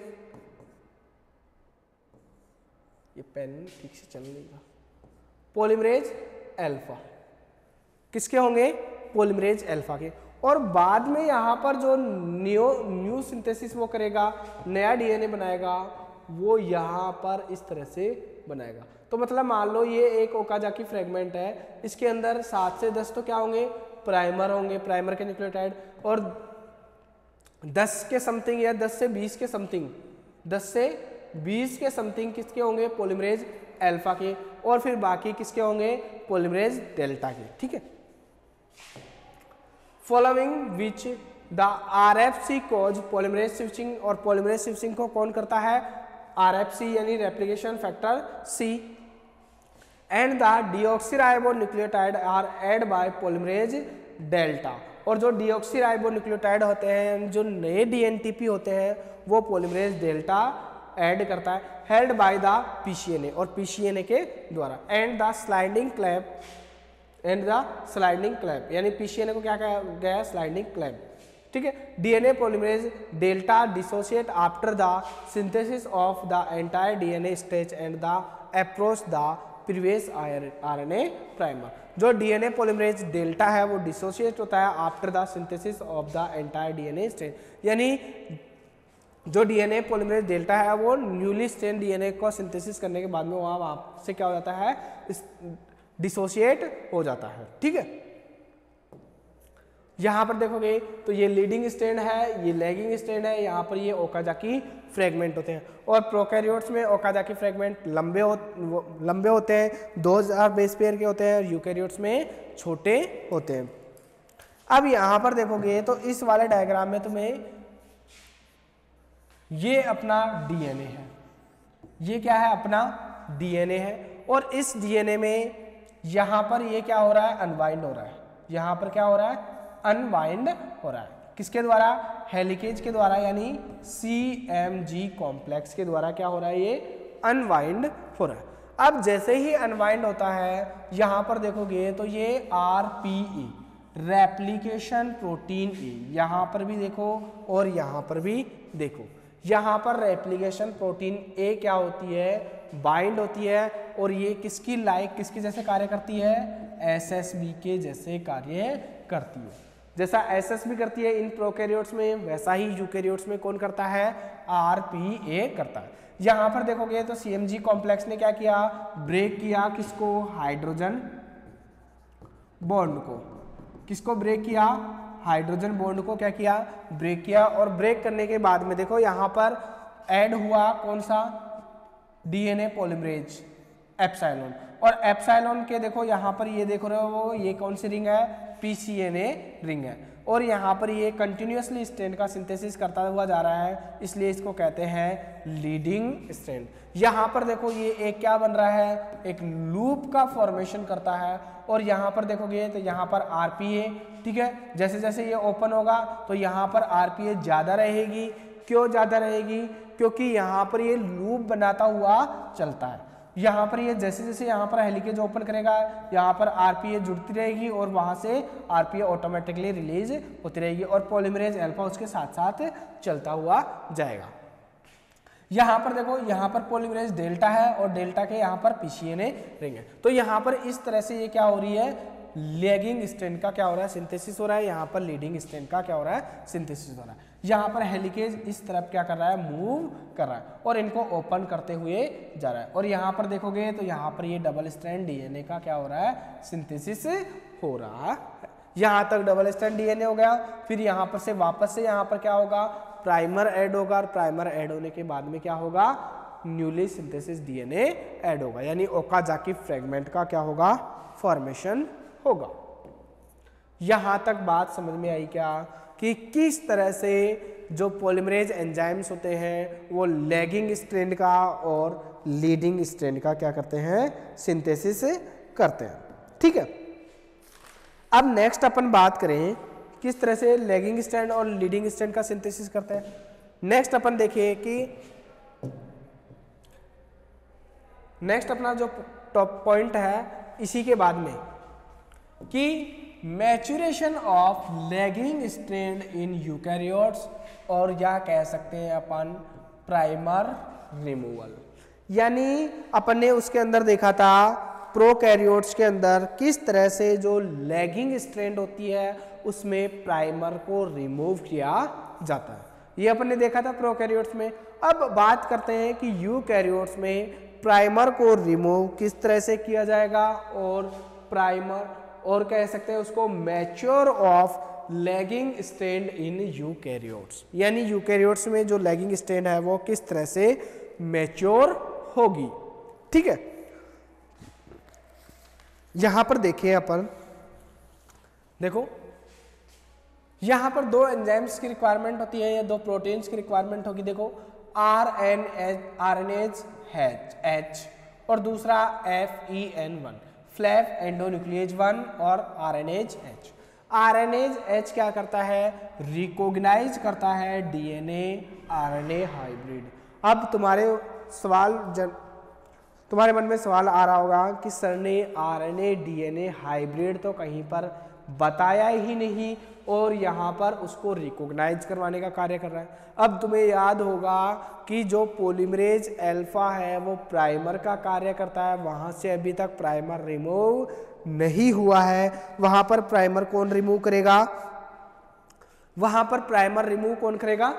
ये पेन ठीक से चल नहीं रहा, पॉलीमरेज अल्फा, किसके होंगे, पॉलीमरेज अल्फा के। और बाद में यहां पर जो न्यू सिंथेसिस वो करेगा, नया डीएनए बनाएगा, वो यहां पर इस तरह से बनाएगा। तो मतलब मान लो ये एक ओकाजाकी फ्रेगमेंट है, इसके अंदर 7 से 10 तो क्या होंगे, प्राइमर होंगे, प्राइमर के न्यूक्लियोटाइड, और 10 के समथिंग या 10 से 20 के समथिंग, 10 से 20 के समथिंग किसके होंगे, पॉलीमरेज अल्फा के, और फिर बाकी किसके होंगे, पॉलीमरेज डेल्टा के। ठीक है। Following which the RFC cause polymerase switching, और पॉलीमरेज स्विचिंग को कौन करता है, आरएफसी यानी replication factor C, and the deoxyribo nucleotide are add by polymerase delta. और जो डीऑक्सीराइबो न्यूक्लियोटाइड होते हैं, जो नए डीएनटीपी होते हैं, वो पॉलीमरेज डेल्टा ऐड करता है, हेल्ड बाय द पीसीएनए, और पीसीएनए के द्वारा, and the sliding clap, and the sliding clap, यानी पीसीएनए को क्या कहा गया, स्लाइडिंग क्लैप। ठीक है। DNA polymerase delta dissociate after the synthesis of the entire DNA stage and the approach the previous RNA primer. जो डीएनए पॉलीमरेज डेल्टा है वो डिसोशिएट होता है after the synthesis of the entire DNA stage, यानी जो DNA polymerase delta है वो newly strain DNA को सिंथेसिस करने के बाद में वहाँ से क्या हो जाता है, डिसोशिएट हो जाता है। ठीक है। यहाँ पर देखोगे तो ये लीडिंग स्ट्रैंड है, ये लैगिंग स्ट्रैंड है, यहाँ पर ये ओकाजाकी फ्रेगमेंट होते हैं। और प्रोकैरियोट्स में ओकाजाकी फ्रेगमेंट लंबे होते हैं, 2000 बेस पेयर के होते हैं, और यूकैरियोट्स में छोटे होते हैं। अब यहाँ पर देखोगे तो इस वाले डायग्राम में तुम्हें ये अपना डीएनए है, ये क्या है, अपना डीएनए है, और इस डीएनए में यहाँ पर ये क्या हो रहा है, अनवाइंड हो रहा है, यहाँ पर क्या हो रहा है, अनवाइंड हो रहा है, किसके द्वारा, हेलिकेज के द्वारा, यानी CMG कॉम्प्लेक्स के द्वारा क्या हो रहा है, ये अनवाइंड हो रहा है। अब जैसे ही अनवाइंड होता है, यहाँ पर देखोगे तो ये RPE, रेप्लिकेशन प्रोटीन E, यहाँ पर भी देखो और यहाँ पर भी देखो, यहाँ पर रेप्लिकेशन प्रोटीन A क्या होती है, बाइंड होती है, और ये किसकी लाइक, किसकी जैसे कार्य करती है, SSB के जैसे कार्य करती है। जैसा SSB करती है इन प्रोकैरियोट्स में, वैसा ही यूकैरियोट्स में कौन करता है, RPA करता है। यहाँ पर देखोगे तो CMG कॉम्प्लेक्स ने क्या किया, ब्रेक किया किसको, हाइड्रोजन बॉन्ड को, किसको ब्रेक किया, हाइड्रोजन बॉन्ड को क्या किया, ब्रेक किया। और ब्रेक करने के बाद में देखो यहाँ पर ऐड हुआ कौन सा, डीएनए पॉलीमरेज एप्सिलॉन, और एप्सिलॉन के देखो यहाँ पर ये देखो रहे हो, ये कौन सी रिंग है, पीसीएनए रिंग है। और यहाँ पर ये कंटिन्यूसली स्ट्रैंड का सिंथेसिस करता हुआ जा रहा है, इसलिए इसको कहते हैं लीडिंग स्ट्रैंड। यहाँ पर देखो ये एक क्या बन रहा है, एक लूप का फॉर्मेशन करता है, और यहाँ पर देखोगे तो यहाँ पर आरपीए, ठीक है, जैसे जैसे ये ओपन होगा तो यहाँ पर आरपीए ज़्यादा रहेगी। क्यों ज़्यादा रहेगी? क्योंकि यहाँ पर ये लूप बनाता हुआ चलता है। यहाँ पर ये जैसे जैसे यहाँ पर हेलिकेज ओपन करेगा, यहाँ पर आरपीए जुड़ती रहेगी और वहाँ से आरपीए ऑटोमेटिकली रिलीज होती रहेगी और पॉलीमरेज अल्फा उसके साथ साथ चलता हुआ जाएगा। यहाँ पर देखो, यहाँ पर पॉलीमरेज डेल्टा है और डेल्टा के यहाँ पर पीसीएनए रिंग है। तो यहाँ पर इस तरह से ये क्या हो रही है, लैगिंग स्ट्रैंड का क्या हो रहा है, सिंथेसिस हो रहा है। यहाँ पर लीडिंग स्ट्रैंड का क्या हो रहा है, सिंथेसिस हो रहा है। यहाँ पर हेलिकेज इस तरफ क्या कर रहा है, मूव कर रहा है और इनको ओपन करते हुए जा रहा है। और यहाँ पर देखोगे तो यहाँ पर ये डबल स्ट्रैंड डीएनए का क्या हो रहा है, सिंथेसिस हो रहा है। यहाँ तक डबल स्ट्रैंड डीएनए हो गया। फिर यहाँ पर से वापस से यहाँ पर क्या होगा, प्राइमर ऐड होगा, और प्राइमर ऐड होने के बाद में क्या होगा, न्यूली सिंथेसिस डीएनए ऐड होगा, यानी ओकाजाकी फ्रेगमेंट का क्या होगा, फॉर्मेशन होगा। यहां तक बात समझ में आई क्या, कि किस तरह से जो पॉलीमरेज एंजाइम्स होते हैं वो लैगिंग स्ट्रैंड का और लीडिंग स्ट्रैंड का क्या करते हैं, सिंथेसिस करते हैं। ठीक है, अब नेक्स्ट अपन बात करें किस तरह से लैगिंग स्ट्रैंड और लीडिंग स्ट्रैंड का सिंथेसिस करते हैं। नेक्स्ट अपन देखिए कि नेक्स्ट अपना जो टॉप पॉइंट है इसी के बाद में, कि maturation of lagging strand in eukaryotes, और या कह सकते हैं अपन प्राइमर रिमूवल। यानी अपन ने उसके अंदर देखा था प्रोकैरियोट्स के अंदर किस तरह से जो लैगिंग स्ट्रैंड होती है उसमें प्राइमर को रिमूव किया जाता है, ये अपन ने देखा था प्रोकैरियोट्स में। अब बात करते हैं कि यूकैरियोट्स में प्राइमर को रिमूव किस तरह से किया जाएगा, और प्राइमर और कह सकते हैं उसको mature of lagging strand in eukaryotes, यानी यूकैरियोट्स में जो लैगिंग स्ट्रैंड है वो किस तरह से मैच्योर होगी। ठीक है, यहां पर देखिए अपन, देखो यहां पर दो एंजाइम्स की रिक्वायरमेंट होती है या दो प्रोटीन्स की रिक्वायरमेंट होगी। देखो आरएनएज H और दूसरा FEN1 फ्लैप एंडोन्यूक्लियेज 1 और आरएनएज H। आरएनएज H क्या करता है, रिकॉग्नाइज करता है डीएनए आरएनए हाइब्रिड। अब तुम्हारे मन में सवाल आ रहा होगा कि सर ने आरएनए डीएनए हाइब्रिड तो कहीं पर बताया ही नहीं और यहाँ पर उसको रिकॉग्नाइज करवाने का कार्य कर रहा है। अब तुम्हें याद होगा कि जो पॉलीमरेज अल्फा है वो प्राइमर का कार्य करता है, वहाँ से अभी तक प्राइमर रिमूव नहीं हुआ है। वहाँ पर प्राइमर कौन रिमूव करेगा, वहाँ पर प्राइमर रिमूव कौन करेगा,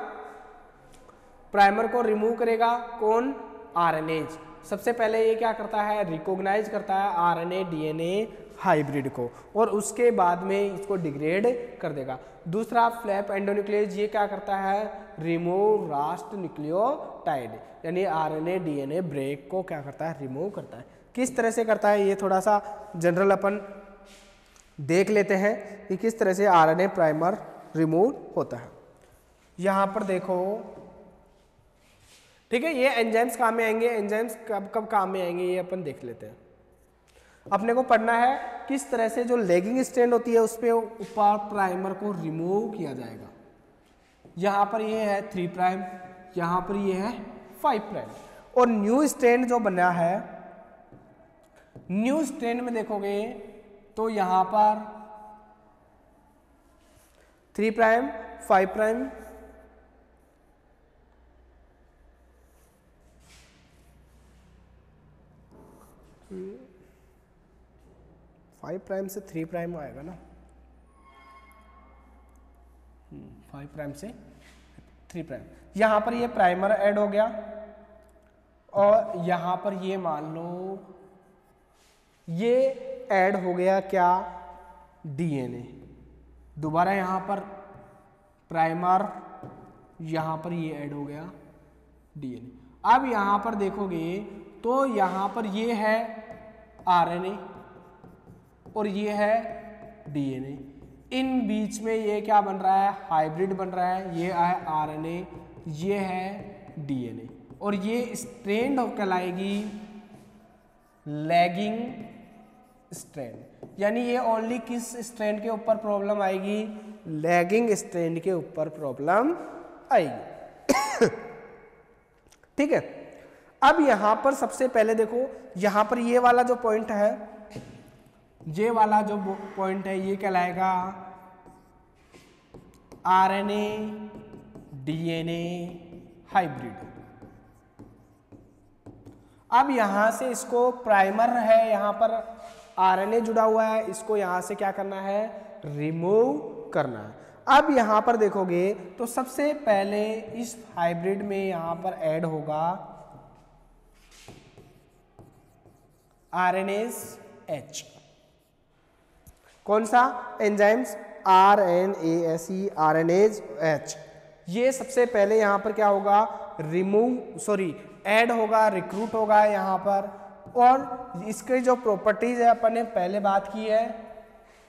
प्राइमर को रिमूव करेगा कौन, आरएनएज। सबसे पहले ये क्या करता है, रिकॉग्नाइज करता है आरएनए डीएनए हाइब्रिड को और उसके बाद में इसको डिग्रेड कर देगा। दूसरा फ्लैप एंडोन्यूक्लियेज, ये क्या करता है, रिमूव रास्ट न्यूक्लियोटाइड, यानी आरएनए डीएनए ब्रेक को क्या करता है, रिमूव करता है। किस तरह से करता है ये थोड़ा सा जनरल अपन देख लेते हैं कि किस तरह से आरएनए प्राइमर रिमूव होता है। यहाँ पर देखो, ठीक है, ये एंजाइम्स काम में आएंगे, एंजाइम्स कब कब काम में आएंगे ये अपन देख लेते हैं। अपने को पढ़ना है किस तरह से जो लैगिंग स्ट्रैंड होती है उस पर ऊपर प्राइमर को रिमूव किया जाएगा। यहाँ पर ये है 3 प्राइम, यहाँ पर ये है 5 प्राइम, और न्यू स्ट्रैंड जो बना है, न्यू स्ट्रैंड में देखोगे तो यहाँ पर 3 प्राइम 5 प्राइम 5 प्राइम से 3 प्राइम आएगा ना, 5 प्राइम से 3 प्राइम। यहाँ पर ये प्राइमर ऐड हो गया और यहाँ पर ये मान लो ये ऐड हो गया क्या, डीएनए। दोबारा यहाँ पर प्राइमर, यहाँ पर ये ऐड हो गया डीएनए। अब यहाँ पर देखोगे तो यहाँ पर ये है आरएनए और ये है डीएनए। इन बीच में ये क्या बन रहा है, हाइब्रिड बन रहा है, ये है आरएनए, ये है डीएनए, और ये स्ट्रैंड कहलाएगी लैगिंग स्ट्रैंड। यानी ये ओनली किस स्ट्रैंड के ऊपर प्रॉब्लम आएगी, लैगिंग स्ट्रैंड के ऊपर प्रॉब्लम आएगी। ठीक है, अब यहां पर सबसे पहले देखो, यहां पर ये वाला जो पॉइंट है, ये वाला जो पॉइंट है ये कहलाएगा आरएनए डीएनए हाइब्रिड। अब यहां से इसको प्राइमर है, यहां पर आरएनए जुड़ा हुआ है, इसको यहां से क्या करना है, रिमूव करना है। अब यहां पर देखोगे तो सबसे पहले इस हाइब्रिड में यहां पर ऐड होगा आरएनएज एच। कौन सा एंजाइम्स, RNASE आरएनएज एच। ये सबसे पहले यहां पर क्या होगा, ऐड होगा, रिक्रूट होगा यहां पर। और इसकी जो प्रॉपर्टीज है अपन ने पहले बात की है,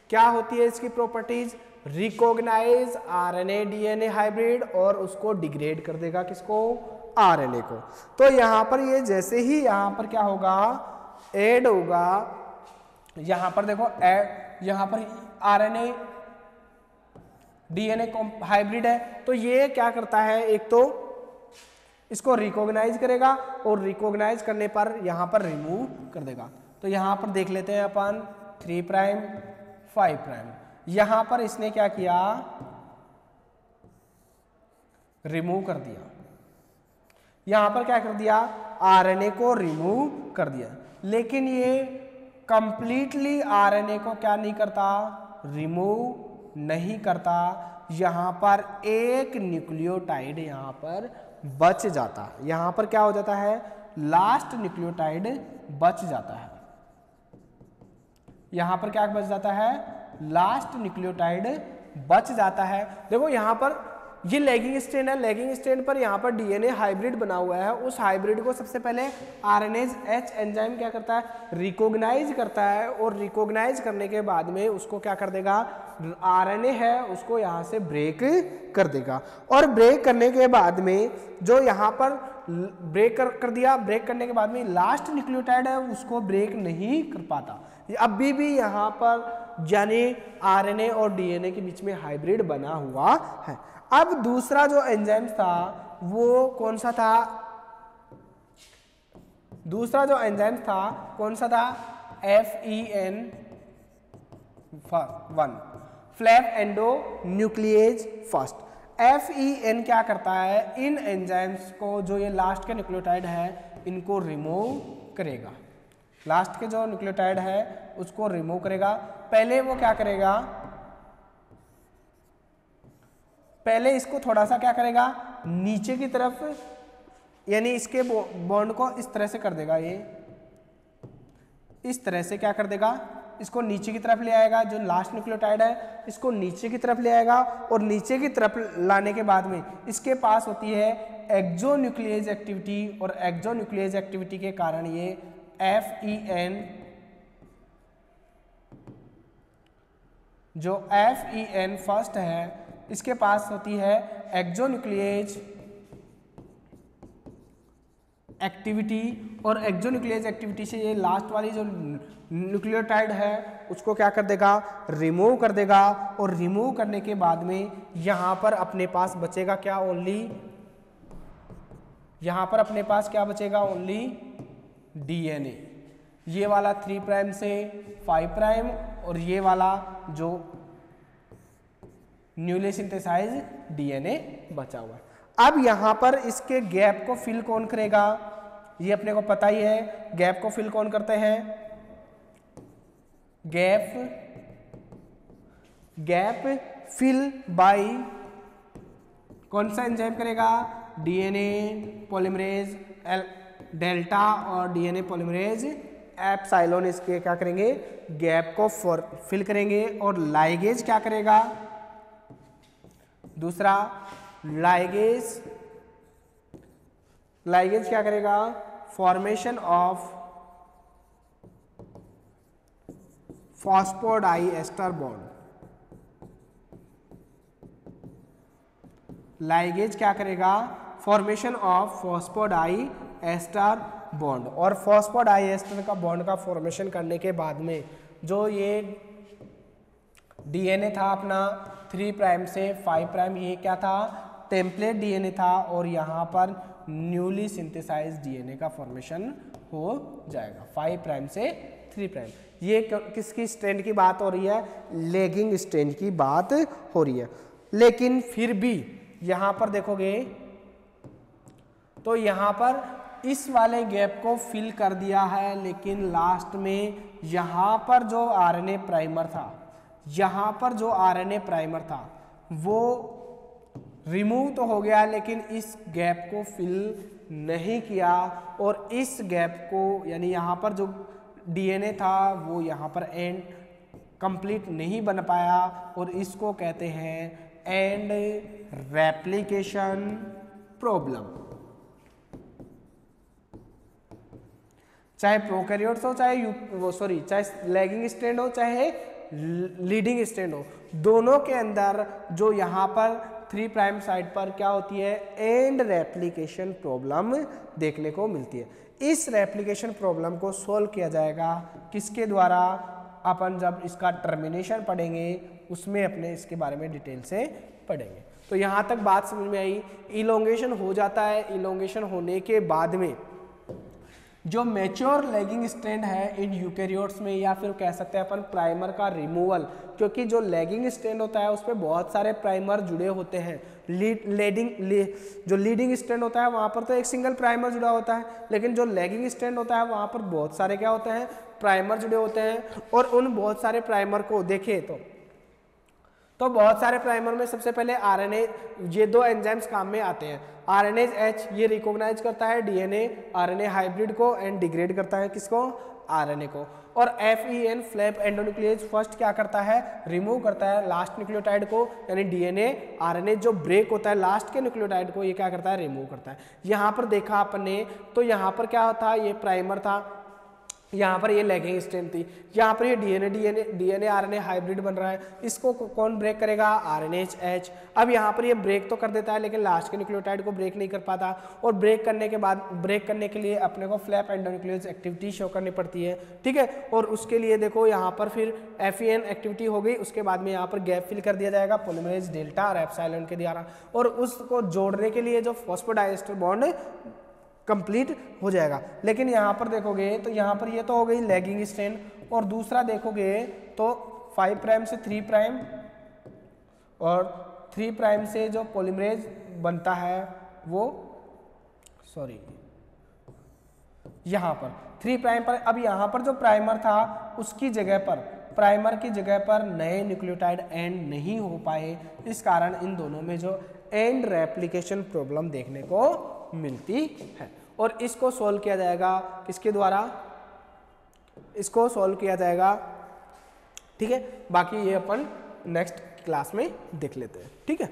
क्या होती है इसकी properties, recognise RNA DNA hybrid और उसको डिग्रेड कर देगा, किसको, आरएनए को। तो यहां पर ये जैसे ही यहां पर क्या होगा, ऐड होगा, यहां पर देखो यहां पर आरएनए डीएनए हाइब्रिड है, तो ये क्या करता है, एक तो इसको रिकॉग्नाइज करेगा और रिकॉग्नाइज करने पर यहां पर रिमूव कर देगा। तो यहां पर देख लेते हैं अपन 3 प्राइम 5 प्राइम, यहां पर इसने क्या किया, रिमूव कर दिया, यहां पर क्या कर दिया, आरएनए को रिमूव कर दिया। लेकिन ये कंप्लीटली आरएनए को क्या नहीं करता, रिमूव नहीं करता, यहां पर एक न्यूक्लियोटाइड यहां पर बच जाता है। यहां पर क्या हो जाता है, लास्ट न्यूक्लियोटाइड बच जाता है, यहां पर क्या बच जाता है, लास्ट न्यूक्लियोटाइड बच जाता है। देखो यहां पर ये लैगिंग स्ट्रैंड है, लैगिंग स्ट्रैंड पर यहाँ पर डीएनए हाइब्रिड बना हुआ है। उस हाइब्रिड को सबसे पहले आरएनएज एच एंजाइम क्या करता है, रिकॉग्नाइज करता है, और रिकॉग्नाइज करने के बाद में उसको क्या कर देगा, आरएनए है उसको यहाँ से ब्रेक कर देगा। और ब्रेक करने के बाद में जो यहाँ पर ब्रेक कर दिया, ब्रेक करने के बाद में लास्ट न्यूक्लियोटाइड है उसको ब्रेक नहीं कर पाता, अभी भी यहाँ पर यानी आरएनए और डीएनए के बीच में हाइब्रिड बना हुआ है। अब दूसरा जो एंजाइम था वो कौन सा था, दूसरा जो एंजाइम था कौन सा था, FEN1 flap endo nuclease first. FEN क्या करता है, इन एंजाइम्स को, जो ये लास्ट के न्यूक्लियोटाइड है इनको रिमूव करेगा, लास्ट के जो न्यूक्लियोटाइड है उसको रिमूव करेगा। पहले वो क्या करेगा, पहले इसको थोड़ा सा क्या करेगा, नीचे की तरफ, यानी इसके बॉन्ड को इस तरह से कर देगा, ये इस तरह से क्या कर देगा, इसको नीचे की तरफ ले आएगा, जो लास्ट न्यूक्लियोटाइड है इसको नीचे की तरफ ले आएगा, और नीचे की तरफ लाने के बाद में इसके पास होती है एक्सोन्यूक्लिएज एक्टिविटी, और एक्सोन्यूक्लिएज एक्टिविटी के कारण ये FEN, जो FEN फर्स्ट है इसके पास होती है एक्सोन्यूक्लिएज एक्टिविटी, और एक्सोन्यूक्लिएज एक्टिविटी से ये लास्ट वाली जो न्यूक्लियोटाइड है उसको क्या कर देगा, रिमूव कर देगा। और रिमूव करने के बाद में यहाँ पर अपने पास बचेगा क्या, ओनली, यहाँ पर अपने पास क्या बचेगा, ओनली डीएनए। ये वाला 3 प्राइम से 5 प्राइम, और ये वाला जो न्यूली सिंथेसाइज डीएनए बचा हुआ है। अब यहां पर इसके गैप को फिल कौन करेगा, ये अपने को पता ही है, गैप को फिल कौन करते हैं, गैप फिल बाय कौन सा एंजाइम करेगा, डीएनए पॉलीमरेज डेल्टा और डीएनए पॉलीमरेज एप्सिलॉन, इसके क्या करेंगे, गैप को फिल करेंगे। और लाइगेज क्या करेगा, दूसरा लाइगेज क्या करेगा, formation of phosphodiester bond, ligase क्या करेगा, फॉर्मेशन ऑफ फॉस्फोडाई एस्टर बॉन्ड, और फॉस्फोडाई एस्टर का बॉन्ड का फॉर्मेशन करने के बाद में जो ये डीएनए था अपना 3 प्राइम से 5 प्राइम, ये क्या था, टेम्पलेट डीएनए था, और यहाँ पर न्यूली सिंथेसाइज डीएनए का फॉर्मेशन हो जाएगा 5 प्राइम से 3 प्राइम। ये किसकी स्ट्रैंड की बात हो रही है, लैगिंग स्ट्रैंड की बात हो रही है। लेकिन फिर भी यहाँ पर देखोगे तो यहाँ पर इस वाले गैप को फिल कर दिया है, लेकिन लास्ट में यहाँ पर जो आरएनए प्राइमर था, यहाँ पर जो आरएनए प्राइमर था वो रिमूव तो हो गया, लेकिन इस गैप को फिल नहीं किया, और इस गैप को यानी यहाँ पर जो डीएनए था वो यहाँ पर एंड कंप्लीट नहीं बन पाया, और इसको कहते हैं एंड रेप्लिकेशन प्रॉब्लम। चाहे प्रोकैरियोट्स हो, चाहे लैगिंग स्ट्रैंड हो, चाहे लीडिंग स्ट्रैंड हो, दोनों के अंदर जो यहाँ पर 3 प्राइम साइड पर क्या होती है, एंड रेप्लिकेशन प्रॉब्लम देखने को मिलती है। इस रेप्लिकेशन प्रॉब्लम को सोल्व किया जाएगा किसके द्वारा, अपन जब इसका टर्मिनेशन पढ़ेंगे उसमें अपने इसके बारे में डिटेल से पढ़ेंगे। तो यहाँ तक बात समझ में आई। इलोंगेशन हो जाता है, इलोंगेशन होने के बाद में जो मैच्योर लैगिंग स्ट्रैंड है इन यूकैरियोट्स में, या फिर कह सकते हैं अपन प्राइमर का रिमूवल, क्योंकि जो लैगिंग स्ट्रैंड होता है उस पर बहुत सारे प्राइमर जुड़े होते हैं। जो लीडिंग स्ट्रैंड होता है वहाँ पर तो एक सिंगल प्राइमर जुड़ा होता है, लेकिन जो लैगिंग स्ट्रैंड होता है वहाँ पर बहुत सारे क्या होते हैं, प्राइमर जुड़े होते हैं। और उन बहुत सारे प्राइमर को देखें तो बहुत सारे प्राइमर में सबसे पहले आरएनए, ये 2 एंजाइम्स काम में आते हैं। आरएनएज एच ये रिकॉग्नाइज करता है डीएनए आरएनए हाइब्रिड को एंड डिग्रेड करता है किसको, आरएनए को। और FEN फ्लैप एंडोन्यूक्लियेज फर्स्ट क्या करता है, रिमूव करता है लास्ट न्यूक्लियोटाइड को, यानी डीएनए आरएनए जो ब्रेक होता है लास्ट के न्यूक्लियोटाइड को, ये क्या करता है, रिमूव करता है। यहाँ पर देखा आपने तो यहाँ पर क्या था, ये प्राइमर था, यहाँ पर ये लैगिंग स्ट्रैंड थी, यहाँ पर ये डीएनए आरएनए हाइब्रिड बन रहा है, इसको कौन ब्रेक करेगा, RNase-H। अब यहाँ पर ये ब्रेक तो कर देता है, लेकिन लास्ट के न्यूक्लियोटाइड को ब्रेक नहीं कर पाता, और ब्रेक करने के लिए अपने को फ्लैप एंडोन्यूक्लियस एक्टिविटी शो करनी पड़ती है, ठीक है। और उसके लिए देखो यहाँ पर फिर FEN एक्टिविटी हो गई, उसके बाद में यहाँ पर गैप फिल कर दिया जाएगा पॉलीमरेज डेल्टा और एप्सिलॉन के द्वारा, और उसको जोड़ने के लिए जो फॉस्फोडाइएस्टर बॉन्ड कंप्लीट हो जाएगा। लेकिन यहाँ पर देखोगे तो यहाँ पर ये तो हो गई लैगिंग स्ट्रैंड, और दूसरा देखोगे तो 5 प्राइम से 3 प्राइम, और 3 प्राइम से जो पॉलीमरेज बनता है वो यहाँ पर 3 प्राइम पर। अब यहाँ पर जो प्राइमर था उसकी जगह पर, प्राइमर की जगह पर नए न्यूक्लियोटाइड एंड नहीं हो पाए, इस कारण इन दोनों में जो एंड रेप्लिकेशन प्रॉब्लम देखने को मिलती है। और इसको सॉल्व किया जाएगा किसके द्वारा, इसको सॉल्व किया जाएगा, ठीक है। बाकी ये अपन नेक्स्ट क्लास में देख लेते हैं, ठीक है।